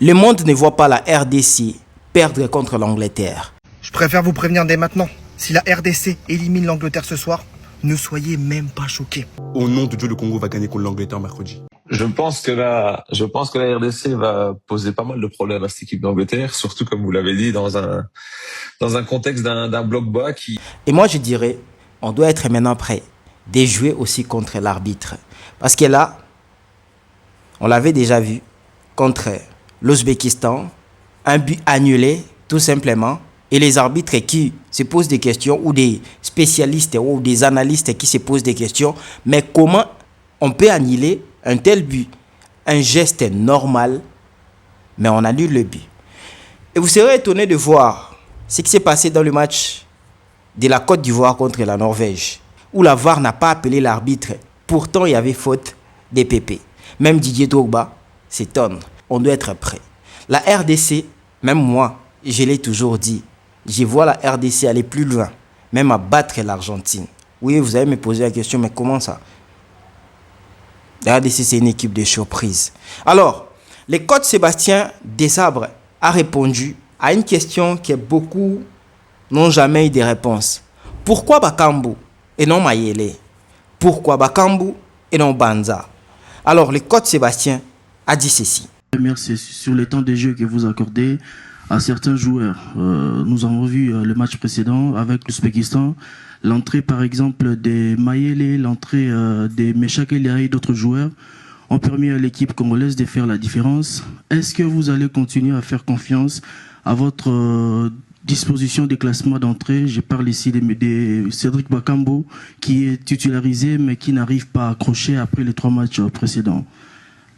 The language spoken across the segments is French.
Le monde ne voit pas la RDC perdre contre l'Angleterre. Je préfère vous prévenir dès maintenant. Si la RDC élimine l'Angleterre ce soir, ne soyez même pas choqués. Au nom de Dieu, le Congo va gagner contre l'Angleterre mercredi. Je pense que la RDC va poser pas mal de problèmes à cette équipe d'Angleterre, surtout comme vous l'avez dit, dans un contexte d'un bloc bas qui... Et moi je dirais, on doit être maintenant prêt de jouer aussi contre l'arbitre. Parce que là, on l'avait déjà vu contre l'Ouzbékistan, un but annulé tout simplement. Et les arbitres qui se posent des questions, ou des spécialistes ou des analystes qui se posent des questions, mais comment on peut annuler un tel but? Un geste normal, mais on annule le but. Et vous serez étonné de voir ce qui s'est passé dans le match de la Côte d'Ivoire contre la Norvège, où la VAR n'a pas appelé l'arbitre. Pourtant, il y avait faute des PP. Même Didier Drogba s'étonne. On doit être prêt. La RDC, même moi, je l'ai toujours dit, je vois la RDC aller plus loin, même à battre l'Argentine. Oui, vous allez me poser la question, mais comment ça? La RDC, c'est une équipe de surprise. Alors, le coach Sébastien Desabre a répondu à une question que beaucoup n'ont jamais eu de réponse. Pourquoi Bakambu et non Mayele? Pourquoi Bakambu et non Banza? Alors, le coach Sébastien a dit ceci. Merci sur le temps de jeu que vous accordez à certains joueurs. Nous avons vu le match précédent avec l'Ouzbékistan. L'entrée, par exemple, de Mayele, l'entrée de Meshak Eliaï et d'autres joueurs ont permis à l'équipe congolaise de faire la différence. Est-ce que vous allez continuer à faire confiance à votre disposition des classements d'entrée? Je parle ici de Cédric Bakambu, qui est titularisé mais qui n'arrive pas à accrocher après les 3 matchs précédents.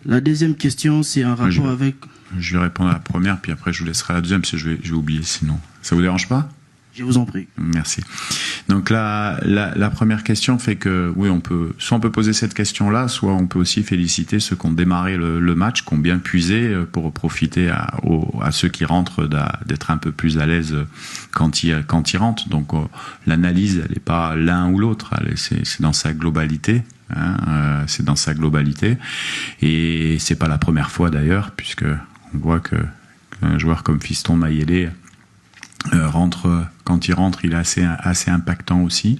La deuxième question, c'est un rapport avec... Je vais répondre à la première, puis après je vous laisserai la deuxième, parce que je vais oublier sinon. Ça vous dérange pas? Je vous en prie. Merci. Donc la première question fait que, oui, soit on peut poser cette question-là, soit on peut aussi féliciter ceux qui ont démarré le match, qui ont bien puisé pour profiter à ceux qui rentrent d'être un peu plus à l'aise quand ils rentrent. Donc l'analyse, elle n'est pas l'un ou l'autre, c'est dans sa globalité. C'est dans sa globalité. Et c'est pas la première fois d'ailleurs, puisque on voit qu'un joueur comme Fiston Mayele quand il rentre, il est assez impactant aussi.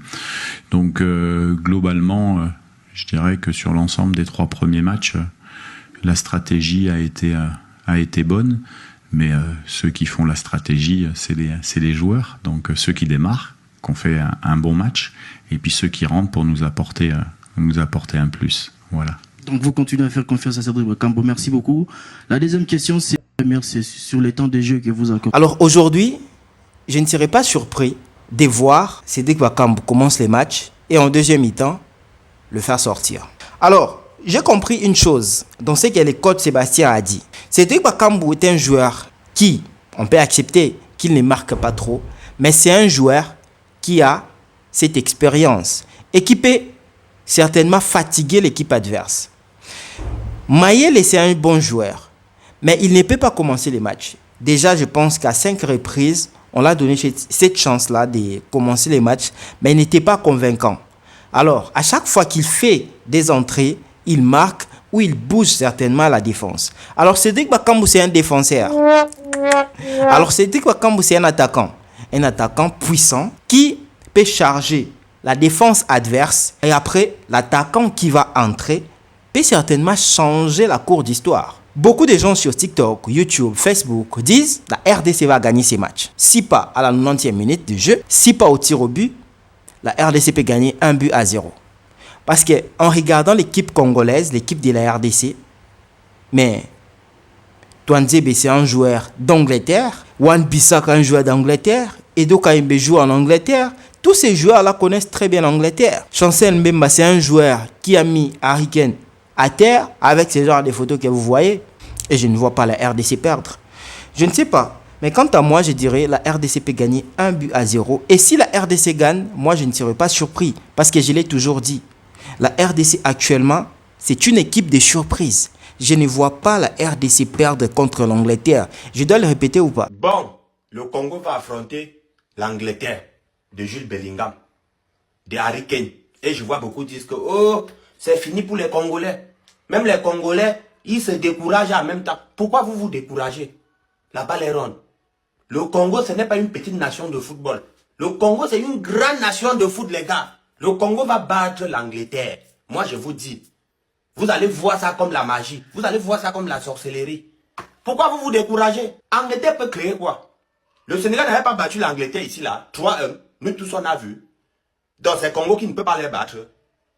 Donc globalement, je dirais que sur l'ensemble des 3 premiers matchs, la stratégie a été bonne, mais ceux qui font la stratégie, c'est les joueurs. Donc ceux qui démarrent, qu'on fait un bon match, et puis ceux qui rentrent pour nous apporter un plus. Voilà. Donc vous continuez à faire confiance à Cédric Bakambu. Merci beaucoup. La deuxième question, c'est sur les temps de jeu que vous accordez. Alors aujourd'hui, je ne serais pas surpris de voir Cédric Bakambu commencer les matchs et en deuxième mi-temps, le faire sortir. Alors, j'ai compris une chose dans ce que le coach Sébastien a dit. Cédric Bakambu est un joueur qui, on peut accepter qu'il ne marque pas trop, mais c'est un joueur qui a cette expérience et qui peut certainement fatiguer l'équipe adverse. Mayele, c'est un bon joueur, mais il ne peut pas commencer les matchs. Déjà, je pense qu'à 5 reprises, on l'a donné cette chance-là de commencer les matchs, mais il n'était pas convaincant. Alors, à chaque fois qu'il fait des entrées, il marque ou il bouge certainement la défense. Alors, Cédric Bakambu, c'est un défenseur. Alors, Cédric Bakambu, c'est un attaquant puissant qui peut charger la défense adverse et après, l'attaquant qui va entrer peut certainement changer la cour d'histoire. Beaucoup de gens sur TikTok, YouTube, Facebook disent la RDC va gagner ces matchs. Si pas à la 90e minute de jeu, si pas au tir au but, la RDC peut gagner 1-0. Parce qu'en regardant l'équipe congolaise, l'équipe de la RDC, mais Touanzebe c'est un joueur d'Angleterre, Wan Bissaka un joueur d'Angleterre, Edo Kaimbe joue en Angleterre. Tous ces joueurs-là connaissent très bien l'Angleterre. Chancel Mbemba, c'est un joueur qui a mis Harry Kane à terre avec ce genre de photos que vous voyez. Et je ne vois pas la RDC perdre. Je ne sais pas. Mais quant à moi, je dirais la RDC peut gagner 1-0. Et si la RDC gagne, moi, je ne serais pas surpris. Parce que je l'ai toujours dit. La RDC actuellement, c'est une équipe de surprise. Je ne vois pas la RDC perdre contre l'Angleterre. Je dois le répéter ou pas? Bon, le Congo va affronter l'Angleterre de Jules Bellingham, de Harry Kane. Et je vois beaucoup dire que c'est fini pour les Congolais. Même les Congolais ils se découragent en même temps. Pourquoi vous vous découragez? La balle est ronde. Le Congo, ce n'est pas une petite nation de football. Le Congo, c'est une grande nation de foot, les gars. Le Congo va battre l'Angleterre. Moi, je vous dis. Vous allez voir ça comme la magie. Vous allez voir ça comme la sorcellerie. Pourquoi vous vous découragez? Angleterre peut créer quoi? Le Sénégal n'avait pas battu l'Angleterre ici, là. 3-1. Nous tous, on a vu. Donc, c'est Congo qui ne peut pas les battre.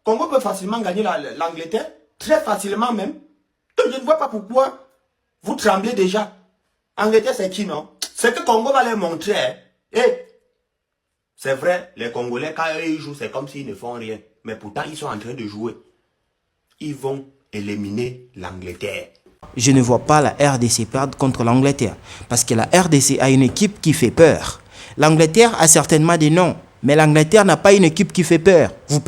Congo peut facilement gagner l'Angleterre. Très facilement même. Donc, je ne vois pas pourquoi vous tremblez déjà. Angleterre, c'est qui, non? C'est que Congo va les montrer. Hein. C'est vrai, les Congolais, quand ils jouent, c'est comme s'ils ne font rien. Mais pourtant, ils sont en train de jouer. Ils vont éliminer l'Angleterre. Je ne vois pas la RDC perdre contre l'Angleterre. Parce que la RDC a une équipe qui fait peur. L'Angleterre a certainement des noms. Mais l'Angleterre n'a pas une équipe qui fait peur. Vous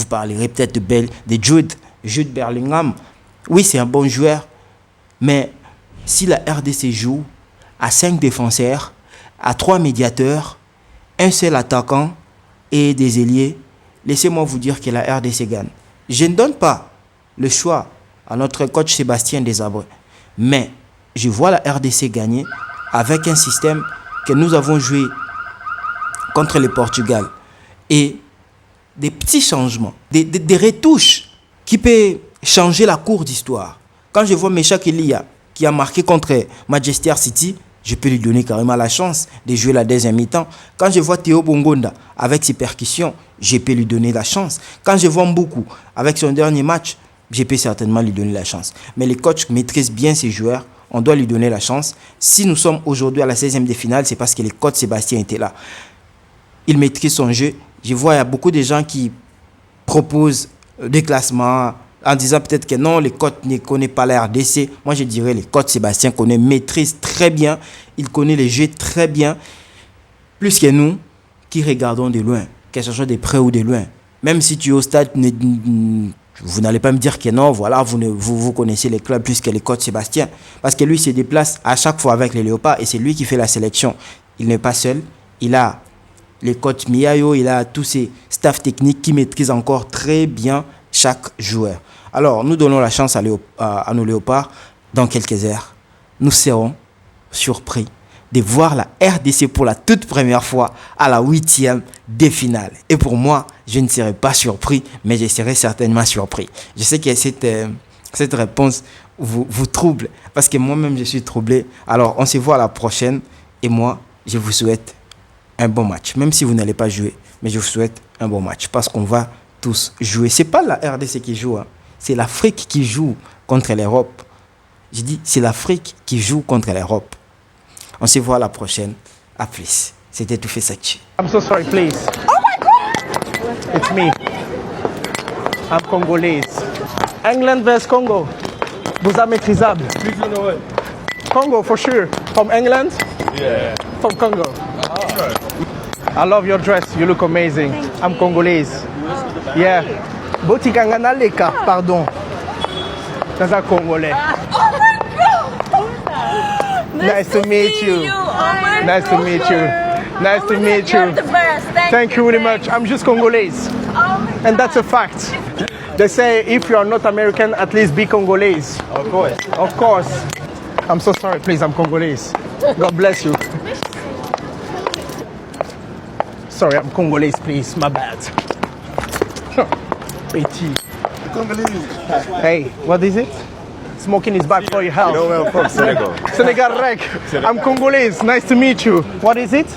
parlerez peut-être de Jude Bellingham. Oui, c'est un bon joueur. Mais si la RDC joue à 5 défenseurs, à 3 médiateurs, un seul attaquant et des ailiers, laissez-moi vous dire que la RDC gagne. Je ne donne pas le choix à notre coach Sébastien Desabreux. Mais je vois la RDC gagner avec un système que nous avons joué contre le Portugal. Et des petits changements, des retouches qui peuvent changer la cour d'histoire. Quand je vois Meshak Elia qui a marqué contre Manchester City, je peux lui donner carrément la chance de jouer la deuxième mi-temps. Quand je vois Théo Bongonda avec ses percussions, je peux lui donner la chance. Quand je vois Mboukou avec son dernier match, je peux certainement lui donner la chance. Mais les coachs maîtrisent bien ces joueurs. On doit lui donner la chance. Si nous sommes aujourd'hui à la 16e de finale, c'est parce que le coach Sébastien était là. Il maîtrise son jeu. Je vois, il y a beaucoup de gens qui proposent des classements en disant peut-être que non, les coachs ne connaissent pas la RDC. Moi, je dirais les coachs Sébastien maîtrise très bien. Il connaît les jeux très bien. Plus que nous qui regardons de loin, que ce soit de près ou de loin. Même si tu es au stade, vous n'allez pas me dire que non, voilà, vous connaissez les clubs plus que les coachs Sébastien. Parce que lui se déplace à chaque fois avec les Léopards et c'est lui qui fait la sélection. Il n'est pas seul. Il a les coachs Miayo, il a tous ses staffs techniques qui maîtrisent encore très bien chaque joueur. Alors, nous donnons la chance à nos Léopards. Dans quelques heures, nous serons surpris de voir la RDC pour la toute première fois à la 8e de finale. Et pour moi, je ne serai pas surpris, mais je serai certainement surpris. Je sais que cette réponse vous trouble, parce que moi-même, je suis troublé. Alors, on se voit à la prochaine. Et moi, je vous souhaite un bon match. Même si vous n'allez pas jouer, mais je vous souhaite un bon match, parce qu'on va tous jouer. C'est pas la RDC qui joue, hein. C'est l'Afrique qui joue contre l'Europe. Je dis, c'est l'Afrique qui joue contre l'Europe. On se voit à la prochaine. À plus. C'était Tout fait Sachi. I'm so sorry, please. Oh my God! It's me. I'm Congolese. England vs Congo. Bouza maîtrisable. Congo for sure. From England? Yeah. From Congo. I love your dress. You look amazing. I'm Congolese. Yeah. Botikangana Leka, pardon. That's a Congolais. Oh my God! Nice to meet you. Nice to meet you. Nice to meet you. You're the best. Thank you very much. I'm just Congolese. And that's a fact. They say if you are not American, at least be Congolese. Of course. Of course. I'm so sorry, please. I'm Congolese. God bless you. Sorry, I'm Congolese, please. My bad. Petit. Congolese. Hey, what is it? Smoking is bad for your health. You know where I'm from, Senegal. Senegal Rec. I'm Congolese. Nice to meet you. What is it?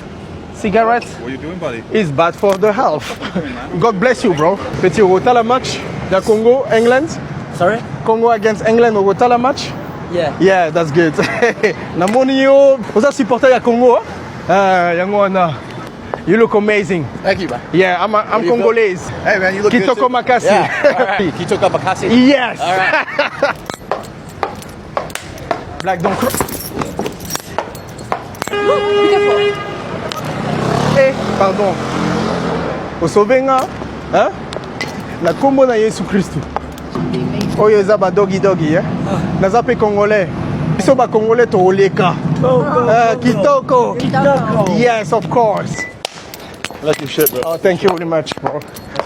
Cigarette? What are you doing, buddy? It's bad for the health. God bless you, bro. Petit, au tala match de Congo, England. Sorry? Congo against England, au tala match. Yeah. Yeah, that's good. Namoni yo, vous supporter ya Congo? Yango wana. You look amazing. Thank you, man. Yeah, I'm Congolese. Hey, man, you look good Kitoko too. Makasi. Yeah. All right. Kitoko Makasi. Yes. All right. Black don't cry. Eh, pardon. Osobenga, hein? Na kombo na Yesu Christu. Oyo eza ba dogi, eh? Naza pe Congolais. Biso ba Congolais to oleka. Kitoko. Yes, of course. I like your shit, bro. Oh, thank you very much, bro.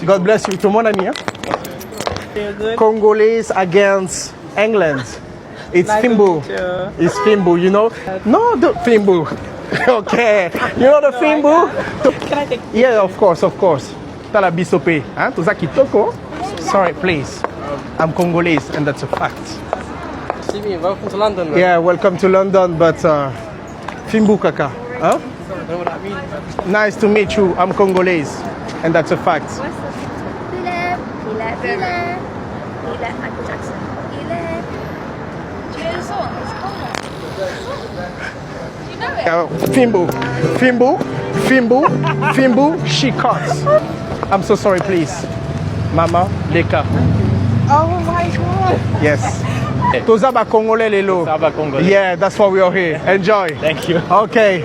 God bless you. Tout mon ami, hein? Congolese against England. It's Nice to Fimbu. meet you. It's Fimbu, you know? No, the Fimbu. Okay. You know the Fimbu? Can I take? Yeah, of course, of course. Tala bisope. Hein? Toza kitoko. Sorry, please. I'm Congolese, and that's a fact. Simi, welcome to London. Man. Yeah, welcome to London, but Fimbu kaka. Huh? I don't know what that means. Nice to meet you. I'm Congolese, and that's a fact. Il est Michael Jackson. Tu es le son, Fimbu, Fimbu, Fimbu, Fimbu, she cuts. I'm so sorry, please. Mama, Leka. Oh my God. Yes. Toza ba Congolais lelo. Toza ba Congolais. Yeah, that's why we are here. Enjoy. Thank you. Okay.